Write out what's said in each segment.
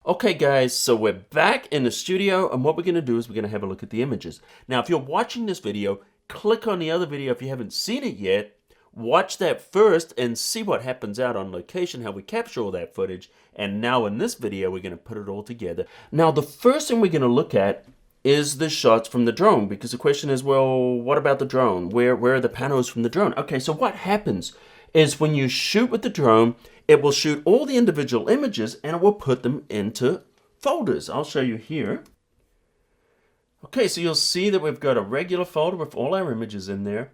Okay guys, so we're back in the studio, and what we're going to do is we're going to have a look at the images. Now if you're watching this video, click on the other video if you haven't seen it yet, watch that first and see what happens out on location, how we capture all that footage, and now in this video we're going to put it all together. Now the first thing we're going to look at is the shots from the drone, because the question is, well, what about the drone? Where are the panos from the drone? Okay, so what happens is when you shoot with the drone, it will shoot all the individual images and it will put them into folders. I'll show you here. Okay, so you'll see that we've got a regular folder with all our images in there.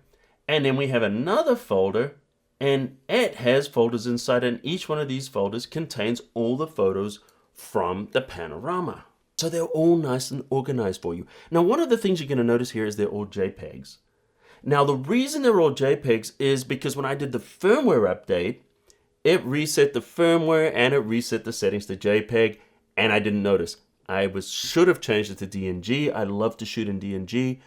And then we have another folder, and it has folders inside, and each one of these folders contains all the photos from the panorama. So they're all nice and organized for you. Now, one of the things you're going to notice here is they're all JPEGs. Now, the reason they're all JPEGs is because when I did the firmware update, it reset the firmware and it reset the settings to JPEG, and I didn't notice. I should have changed it to DNG. I love to shoot in DNG,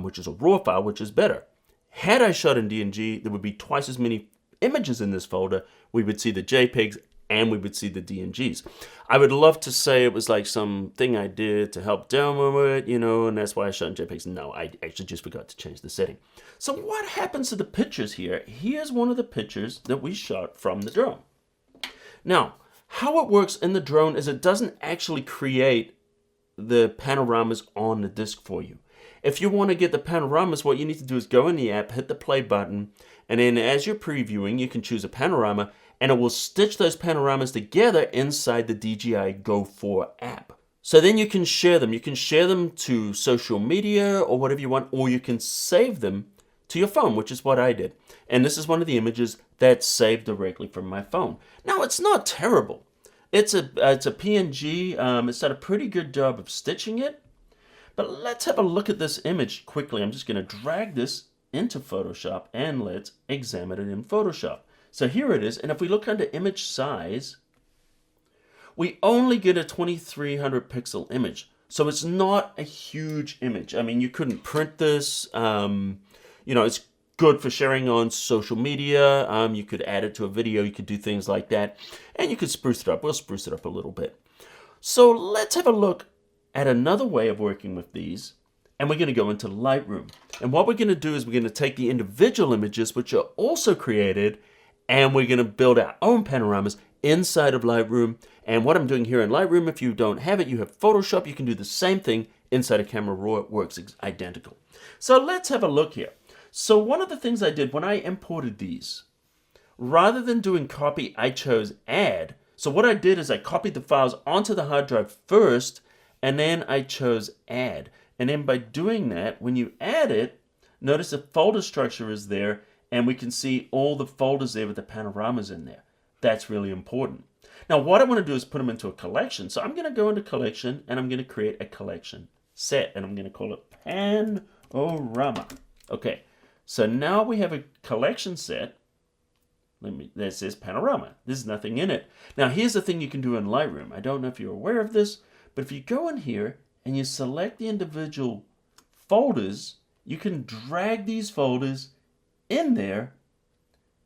which is a RAW file, which is better. Had I shot in DNG, there would be twice as many images in this folder. We would see the JPEGs and we would see the DNGs. I would love to say it was like something I did to help demo it, and that's why I shot in JPEGs. No, I actually just forgot to change the setting. So what happens to the pictures here? Here's one of the pictures that we shot from the drone. Now, how it works in the drone is it doesn't actually create the panoramas on the disk for you. If you want to get the panoramas, what you need to do is go in the app, hit the play button, and then as you're previewing, you can choose a panorama, and it will stitch those panoramas together inside the DJI Go 4 app. So then you can share them. You can share them to social media or whatever you want, or you can save them to your phone, which is what I did. And this is one of the images that's saved directly from my phone. Now, it's not terrible. It's a PNG. It's done a pretty good job of stitching it. But let's have a look at this image quickly. I'm just going to drag this into Photoshop and let's examine it in Photoshop. So here it is. And if we look under image size, we only get a 2300 pixel image. So it's not a huge image. I mean, you couldn't print this. It's good for sharing on social media. You could add it to a video. You could do things like that. And you could spruce it up. We'll spruce it up a little bit. So let's have a look at another way of working with these, and we're going to go into Lightroom. And what we're going to do is we're going to take the individual images, which are also created, and we're going to build our own panoramas inside of Lightroom. And what I'm doing here in Lightroom, if you don't have it, you have Photoshop, you can do the same thing inside of Camera Raw. It works identical. So let's have a look here. So one of the things I did when I imported these, rather than doing copy, I chose add. So what I did is I copied the files onto the hard drive first, and then I chose add. And then by doing that, when you add it, notice the folder structure is there, and we can see all the folders there with the panoramas in there. That's really important. Now what I want to do is put them into a collection. So I'm going to go into collection, and I'm going to create a collection set, and I'm going to call it panorama. Okay, so now we have a collection set. That says panorama. There's nothing in it. Now here's the thing you can do in Lightroom. I don't know if you're aware of this, but if you go in here and you select the individual folders, you can drag these folders in there,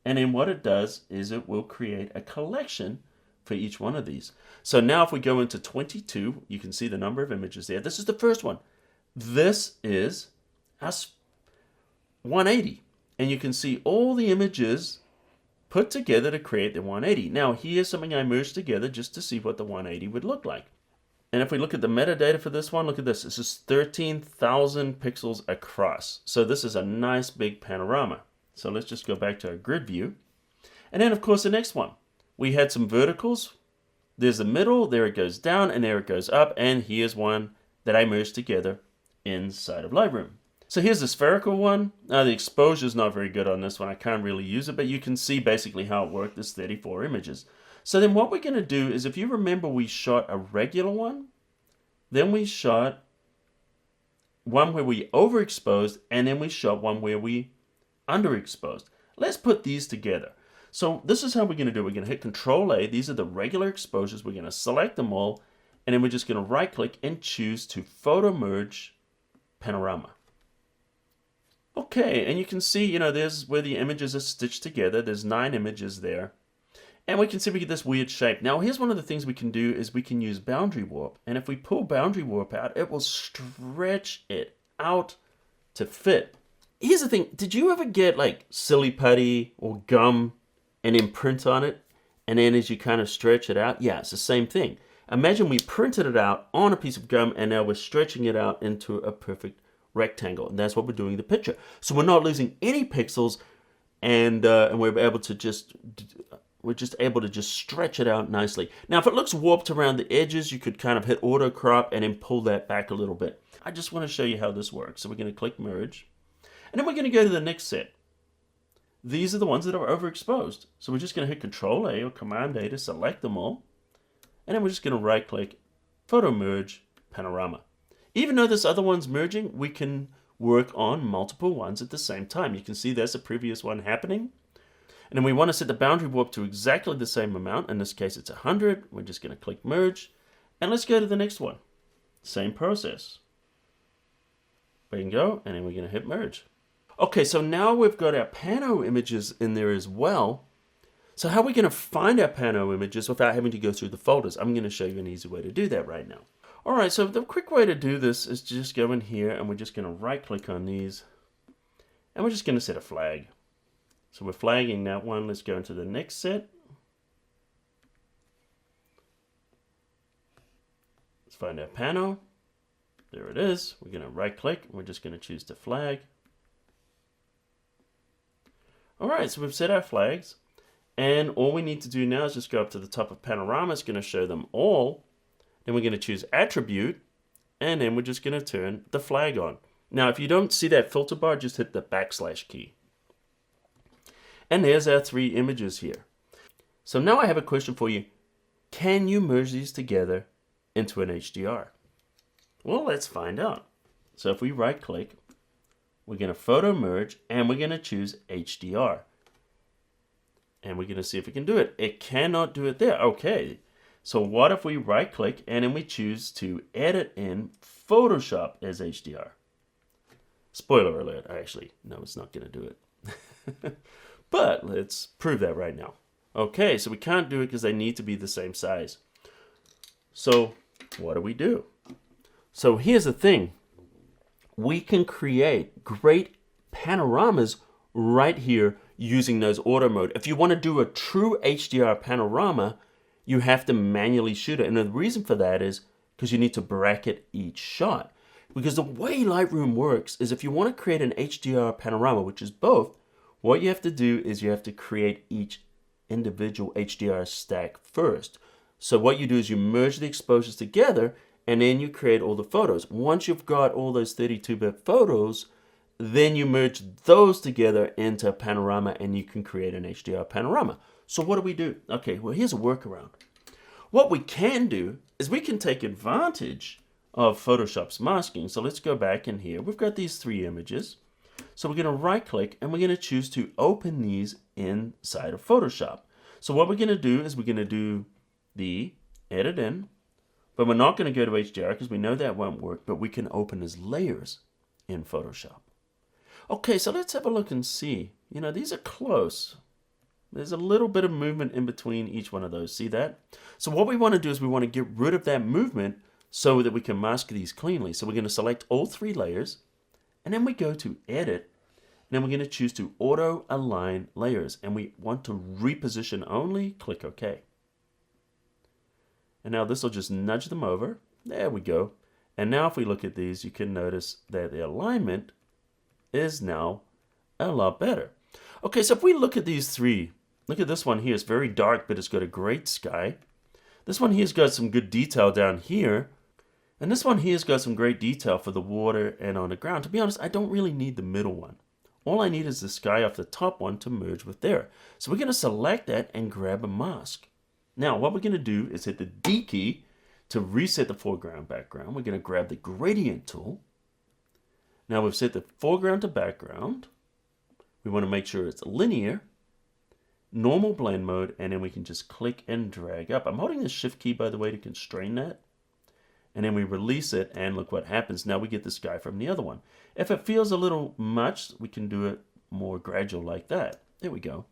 and then what it does is it will create a collection for each one of these. So now if we go into 22, you can see the number of images there. This is the first one. This is us 180, and you can see all the images put together to create the 180. Now here's something I merged together just to see what the 180 would look like. And if we look at the metadata for this one, look at this. This is 13,000 pixels across. So this is a nice big panorama. So let's just go back to our grid view. And then, of course, the next one. We had some verticals. There's the middle. There it goes down, and there it goes up. And here's one that I merged together inside of Lightroom. So here's the spherical one. The exposure is not very good on this one. I can't really use it, but you can see basically how it worked. There's 34 images. So then what we're going to do is, if you remember, we shot a regular one, then we shot one where we overexposed, and then we shot one where we underexposed. Let's put these together. So this is how we're going to do it. We're going to hit Control A. These are the regular exposures. We're going to select them all, and then we're just going to right click and choose to photo merge panorama. Okay, and you can see, there's where the images are stitched together. There's 9 images there. And we can see we get this weird shape. Now here's one of the things we can do is we can use boundary warp. And if we pull boundary warp out, it will stretch it out to fit. Here's the thing, did you ever get like silly putty or gum and imprint on it? And then as you kind of stretch it out, yeah, it's the same thing. Imagine we printed it out on a piece of gum and now we're stretching it out into a perfect rectangle. And that's what we're doing in the picture. So we're not losing any pixels and we're able to just stretch it out nicely. Now, if it looks warped around the edges, you could kind of hit auto crop and then pull that back a little bit. I just want to show you how this works. So we're going to click merge and then we're going to go to the next set. These are the ones that are overexposed. So we're just going to hit Control A or Command A to select them all. And then we're just going to right click, Photo Merge, Panorama. Even though this other one's merging, we can work on multiple ones at the same time. You can see there's a previous one happening. And then we want to set the boundary warp to exactly the same amount. In this case, it's 100. We're just going to click Merge. And let's go to the next one. Same process. Bingo. And then we're going to hit Merge. Okay, so now we've got our Pano images in there as well. So how are we going to find our Pano images without having to go through the folders? I'm going to show you an easy way to do that right now. All right, so the quick way to do this is to just go in here and we're just going to right click on these. And we're just going to set a flag. So we're flagging that one. Let's go into the next set. Let's find our Pano. There it is. We're going to right click. We're just going to choose to flag. All right, so we've set our flags, and all we need to do now is just go up to the top of Panorama. It's going to show them all. Then we're going to choose Attribute, and then we're just going to turn the flag on. Now, if you don't see that filter bar, just hit the / key. And there's our 3 images here. So now I have a question for you. Can you merge these together into an HDR? Well, let's find out. So if we right click, we're going to photo merge and we're going to choose HDR. And we're going to see if we can do it. It cannot do it there. Okay. So what if we right click and then we choose to edit in Photoshop as HDR? Spoiler alert. Actually, no, it's not going to do it. But let's prove that right now. Okay, so we can't do it because they need to be the same size. So what do? So here's the thing. We can create great panoramas right here using those auto mode. If you want to do a true HDR panorama, you have to manually shoot it. And the reason for that is because you need to bracket each shot. Because the way Lightroom works is if you want to create an HDR panorama, which is both, what you have to do is you have to create each individual HDR stack first. So what you do is you merge the exposures together and then you create all the photos. Once you've got all those 32-bit photos, then you merge those together into a panorama and you can create an HDR panorama. So what do? Okay, well, here's a workaround. What we can do is we can take advantage of Photoshop's masking. So let's go back in here. We've got these 3 images. So we're going to right click and we're going to choose to open these inside of Photoshop. So what we're going to do is we're going to do the edit in. But we're not going to go to HDR because we know that won't work, but we can open as layers in Photoshop. Okay, so let's have a look and see. You know, these are close. There's a little bit of movement in between each one of those. See that? So what we want to do is we want to get rid of that movement so that we can mask these cleanly. So we're going to select all 3 layers, and then we go to Edit, and then we're going to choose to Auto Align Layers, and we want to reposition only. Click OK. And now this will just nudge them over. There we go. And now if we look at these, you can notice that the alignment is now a lot better. Okay, so if we look at these 3, look at this one here. It's very dark, but it's got a great sky. This one here's got some good detail down here. And this one here's got some great detail for the water and on the ground. To be honest, I don't really need the middle one. All I need is the sky off the top one to merge with there. So we're going to select that and grab a mask. Now, what we're going to do is hit the D key to reset the foreground background. We're going to grab the gradient tool. Now we've set the foreground to background. We want to make sure it's linear, normal blend mode, and then we can just click and drag up. I'm holding the shift key, by the way, to constrain that. And then we release it, and look what happens. Now we get the sky from the other one. If it feels a little much, we can do it more gradual like that. There we go.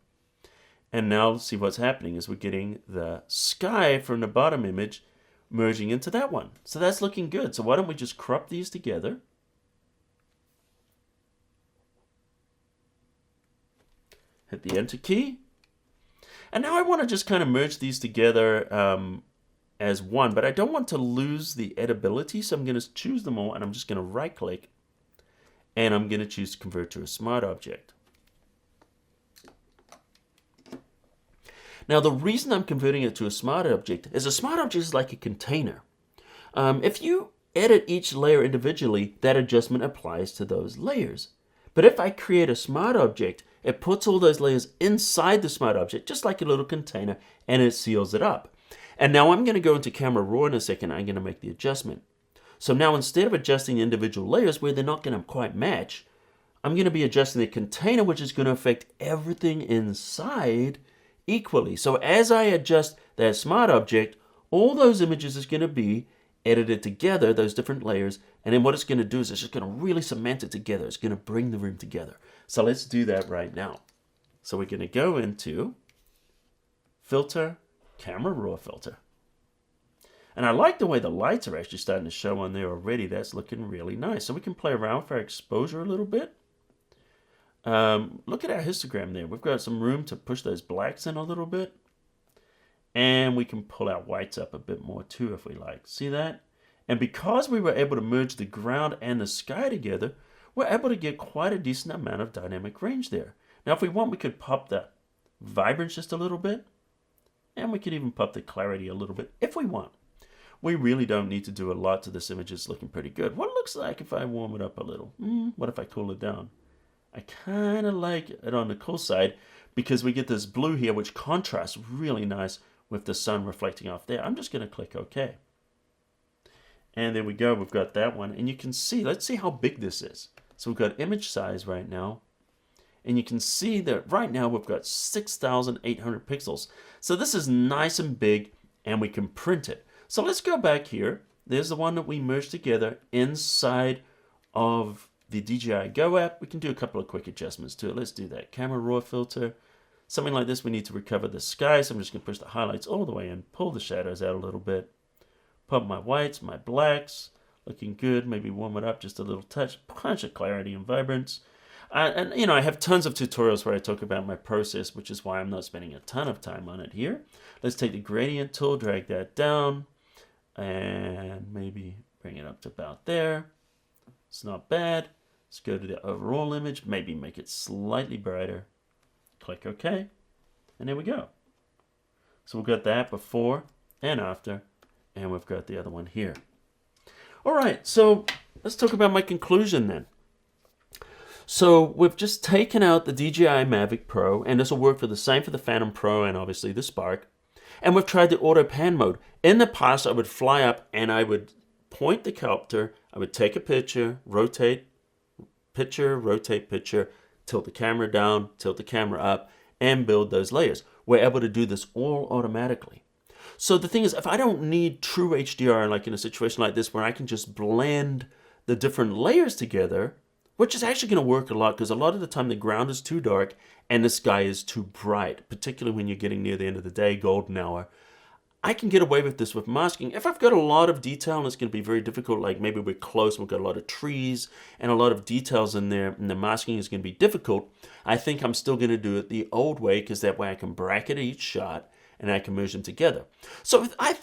And now see what's happening is we're getting the sky from the bottom image merging into that one. So that's looking good. So why don't we just crop these together? Hit the enter key. And now I want to just kind of merge these together as one, but I don't want to lose the editability, so I'm going to choose them all, and I'm just going to right click, and I'm going to choose to convert to a smart object. Now the reason I'm converting it to a smart object is a smart object is like a container. If you edit each layer individually, that adjustment applies to those layers. But if I create a smart object, it puts all those layers inside the smart object, just like a little container, and it seals it up. And now I'm going to go into Camera Raw in a second. I'm going to make the adjustment. So now instead of adjusting individual layers where they're not going to quite match, I'm going to be adjusting the container, which is going to affect everything inside equally. So as I adjust that smart object, all those images is going to be edited together, those different layers, and then what it's going to do is it's just going to really cement it together. It's going to bring the room together. So let's do that right now. So we're going to go into Filter, Camera Raw Filter. And I like the way the lights are actually starting to show on there already. That's looking really nice. So we can play around with our exposure a little bit. Look at our histogram there. We've got some room to push those blacks in a little bit. And we can pull our whites up a bit more too if we like. See that? And because we were able to merge the ground and the sky together, we're able to get quite a decent amount of dynamic range there. Now if we want, we could pop the vibrance just a little bit. And we could even pop the clarity a little bit if we want. We really don't need to do a lot to this image. It's looking pretty good. What it looks like if I warm it up a little? What if I cool it down? I kind of like it on the cool side because we get this blue here which contrasts really nice with the sun reflecting off there. I'm just going to click OK. And there we go. We've got that one. And you can see, let's see how big this is. So we've got image size right now. And you can see that right now we've got 6,800 pixels. So this is nice and big and we can print it. So let's go back here. There's the one that we merged together inside of the DJI Go app. We can do a couple of quick adjustments to it. Let's do that. Camera Raw Filter. Something like this, we need to recover the sky. So I'm just going to push the highlights all the way in, pull the shadows out a little bit. Pop my whites, my blacks. Looking good. Maybe warm it up just a little touch. Punch of clarity and vibrance. And you know, I have tons of tutorials where I talk about my process, which is why I'm not spending a ton of time on it here. Let's take the gradient tool, drag that down, and maybe bring it up to about there. It's not bad. Let's go to the overall image, maybe make it slightly brighter. Click OK, and there we go. So we've got that before and after, and we've got the other one here. All right, so let's talk about my conclusion then. So we've just taken out the DJI Mavic Pro, and this will work for the same for the Phantom Pro and obviously the Spark. And we've tried the auto pan mode. In the past, I would fly up and I would point the copter, I would take a picture, rotate, picture, tilt the camera down, tilt the camera up, and build those layers. We're able to do this all automatically. So the thing is, if I don't need true HDR, like in a situation like this where I can just blend the different layers together, which is actually going to work a lot because a lot of the time the ground is too dark and the sky is too bright, particularly when you're getting near the end of the day, golden hour. I can get away with this with masking. If I've got a lot of detail and it's going to be very difficult, like maybe we're close and we've got a lot of trees and a lot of details in there and the masking is going to be difficult, I think I'm still going to do it the old way because that way I can bracket each shot and I can merge them together. So I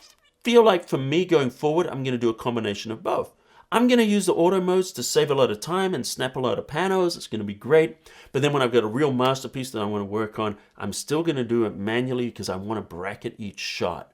feel like for me going forward, I'm going to do a combination of both. I'm going to use the auto modes to save a lot of time and snap a lot of panos. It's going to be great. But then when I've got a real masterpiece that I want to work on, I'm still going to do it manually because I want to bracket each shot.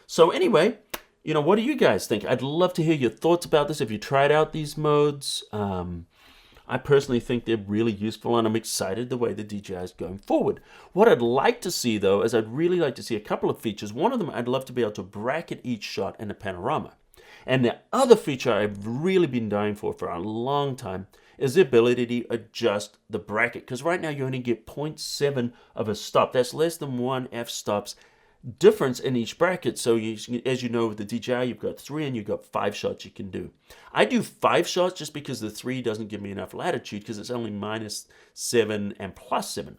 So anyway, you know, what do you guys think? I'd love to hear your thoughts about this if you tried out these modes. I personally think they're really useful and I'm excited the way the DJI is going forward. What I'd like to see though is I'd really like to see a couple of features. One of them, I'd love to be able to bracket each shot in a panorama. And the other feature I've really been dying for a long time is the ability to adjust the bracket. Because right now you only get 0.7 of a stop. That's less than 1 f-stops difference in each bracket. So as you know with the DJI, you've got 3 and you've got 5 shots you can do. I do 5 shots just because the 3 doesn't give me enough latitude because it's only -7 and +7.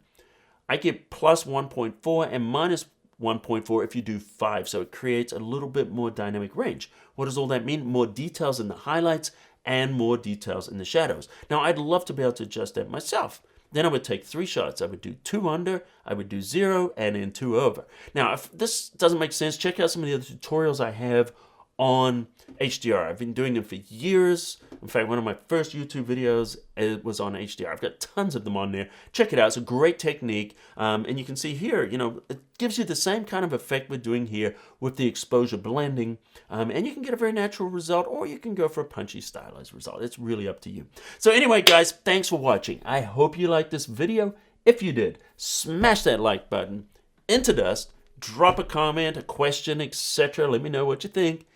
I get plus 1.4 and minus 1.4 if you do 5. So it creates a little bit more dynamic range. What does all that mean? More details in the highlights and more details in the shadows. Now, I'd love to be able to adjust that myself. Then I would take 3 shots. I would do 2 under, I would do 0, and then 2 over. Now, if this doesn't make sense, check out some of the other tutorials I have on HDR. I've been doing them for years. In fact, one of my first YouTube videos was on HDR. I've got tons of them on there. Check it out. It's a great technique. And you can see here, it gives you the same kind of effect we're doing here with the exposure blending. And you can get a very natural result, or you can go for a punchy stylized result. It's really up to you. So anyway, guys, thanks for watching. I hope you liked this video. If you did, smash that like button into dust, drop a comment, a question, etc. Let me know what you think.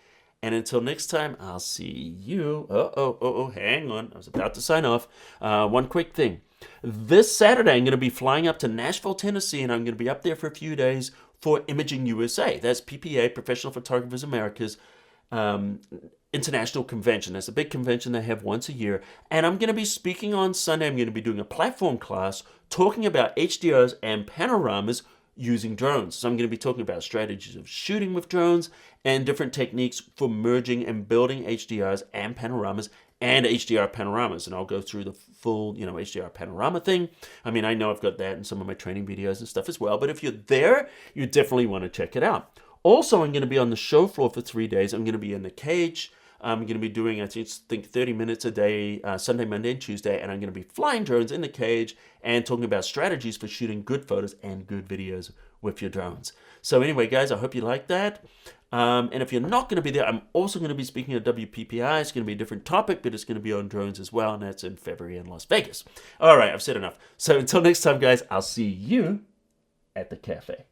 And until next time, I'll see you. Hang on. I was about to sign off. One quick thing. This Saturday, I'm going to be flying up to Nashville, Tennessee, and I'm going to be up there for a few days for Imaging USA. That's PPA, Professional Photographers America's international convention. That's a big convention they have once a year. And I'm going to be speaking on Sunday. I'm going to be doing a platform class talking about HDRs and panoramas using drones. So I'm going to be talking about strategies of shooting with drones and different techniques for merging and building HDRs and panoramas and HDR panoramas. And I'll go through the full, HDR panorama thing. I mean, I know I've got that in some of my training videos and stuff as well, but if you're there, you definitely want to check it out. Also, I'm going to be on the show floor for 3 days. I'm going to be in the cage. I'm going to be doing, I think 30 minutes a day, Sunday, Monday, and Tuesday, and I'm going to be flying drones in the cage and talking about strategies for shooting good photos and good videos with your drones. So anyway, guys, I hope you like that. And if you're not going to be there, I'm also going to be speaking at WPPI. It's going to be a different topic, but it's going to be on drones as well, and that's in February in Las Vegas. All right, I've said enough. So until next time, guys, I'll see you at the cafe.